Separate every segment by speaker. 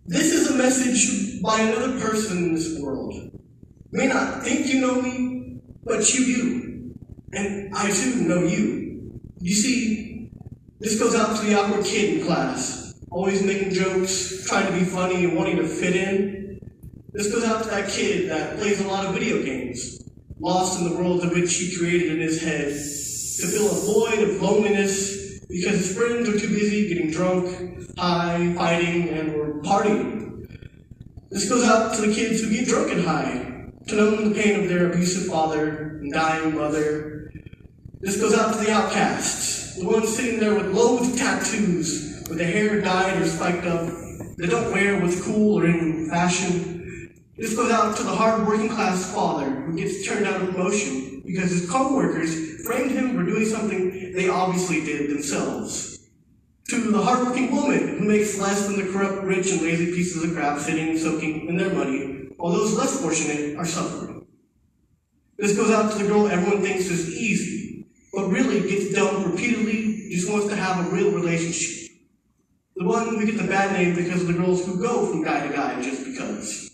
Speaker 1: This is a message by another person in this world. You may not think you know me, but you do. And I too know you. You see, this goes out to the awkward kid in class, always making jokes, trying to be funny and wanting to fit in. This goes out to that kid that plays a lot of video games, lost in the world of which he created in his head, to fill a void of loneliness because his friends are too busy getting drunk, high, fighting, and or partying. This goes out to the kids who get drunk and high, to numb the pain of their abusive father and dying mother. This goes out to the outcasts, the ones sitting there with loads of tattoos, with their hair dyed or spiked up, that don't wear what's cool or in fashion. This goes out to the hard working class father who gets turned down a promotion because his co-workers framed him for doing something they obviously did themselves. To the hard-working woman who makes less than the corrupt, rich, and lazy pieces of crap sitting and soaking in their money, while those less fortunate are suffering. This goes out to the girl everyone thinks is easy, but really gets dumped repeatedly, just wants to have a real relationship. The one who gets a bad name because of the girls who go from guy to guy just because.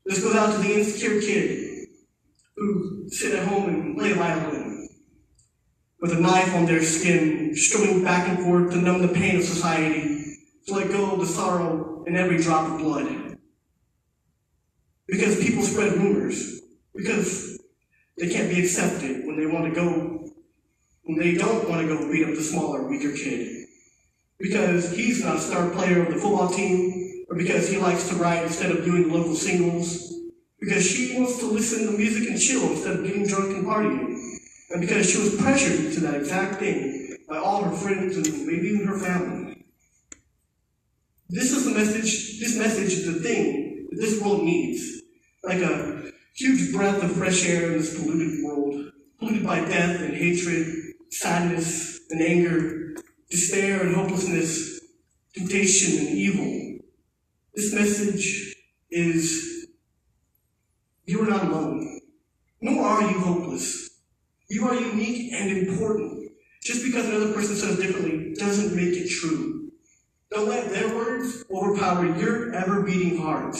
Speaker 1: This goes out to the insecure kid who sit at home and play a violin, with a knife on their skin, struggling back and forth to numb the pain of society, to let go of the sorrow in every drop of blood. Because people spread rumors, because they can't be accepted when they don't want to go beat up the smaller, weaker kid. Because he's not a star player of the football team, or because he likes to write instead of doing local singles, because she wants to listen to music and chill instead of getting drunk and partying, and because she was pressured to that exact thing by all her friends and maybe even her family. This message is the thing that this world needs, like a huge breath of fresh air in this polluted world, polluted by death and hatred, sadness and anger, despair and hopelessness, temptation and evil. This message is, you are not alone, nor are you hopeless. You are unique and important. Just because another person says differently doesn't make it true. Don't let their words overpower your ever-beating heart,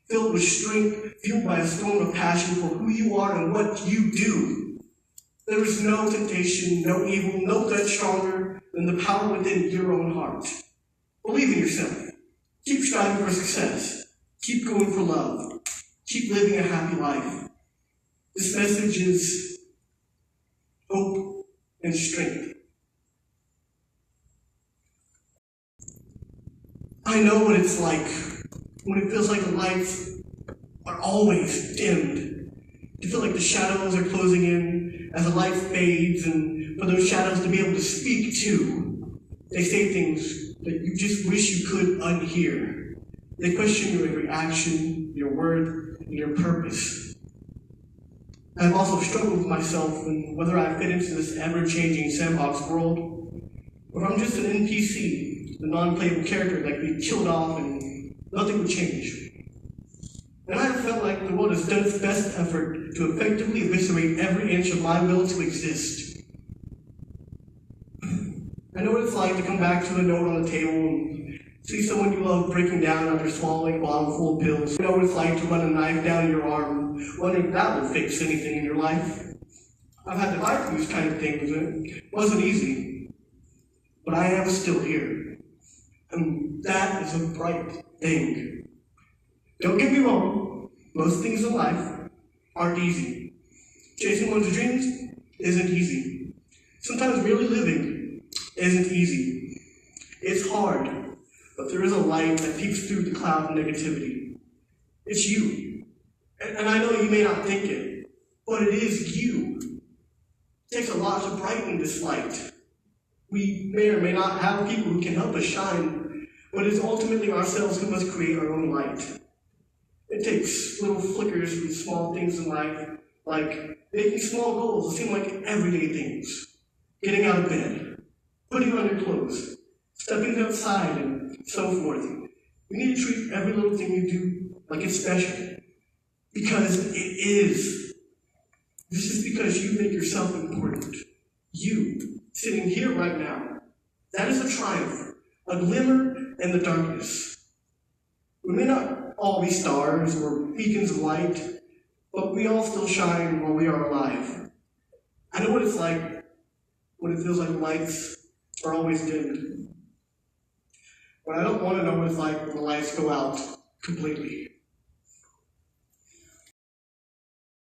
Speaker 1: filled with strength, fueled by a storm of passion for who you are and what you do. There is no temptation, no evil, no good stronger than the power within your own heart. Believe in yourself. Keep striving for success. Keep going for love. Keep living a happy life. This message is hope and strength. I know what it's like when it feels like the lights are always dimmed. To feel like the shadows are closing in as the light fades, and for those shadows to be able to speak to. They say things that you just wish you could unhear. They question your every action, your worth, and your purpose. I've also struggled with myself and whether I fit into this ever-changing sandbox world, or if I'm just an NPC, a non-playable character that could be killed off and nothing would change. And I have felt like the world has done its best effort to effectively eviscerate every inch of my will to exist. I know what it's like to come back to a note on the table and see someone you love breaking down after swallowing a bottle full of pills. I know what it's like to run a knife down your arm, wondering if that will fix anything in your life. I've had to fight through these kind of things, and it wasn't easy. But I am still here. And that is a bright thing. Don't get me wrong, most things in life aren't easy. Chasing one's dreams isn't easy. Sometimes really living isn't easy. It's hard, but there is a light that peeks through the cloud of negativity. It's you. And I know you may not think it, but it is you. It takes a lot to brighten this light. We may or may not have people who can help us shine, but it's ultimately ourselves who must create our own light. It takes little flickers from small things in life, like making small goals that seem like everyday things. Getting out of bed, putting on your clothes, stepping outside, and so forth. You need to treat every little thing you do like it's special. Because it is. This is because you make yourself important. You, sitting here right now, that is a triumph, a glimmer in the darkness. We may not all be stars or beacons of light, but we all still shine while we are alive. I know what it's like when it feels like lights are always dimmed. But I don't want to know what it's like when the lights go out completely.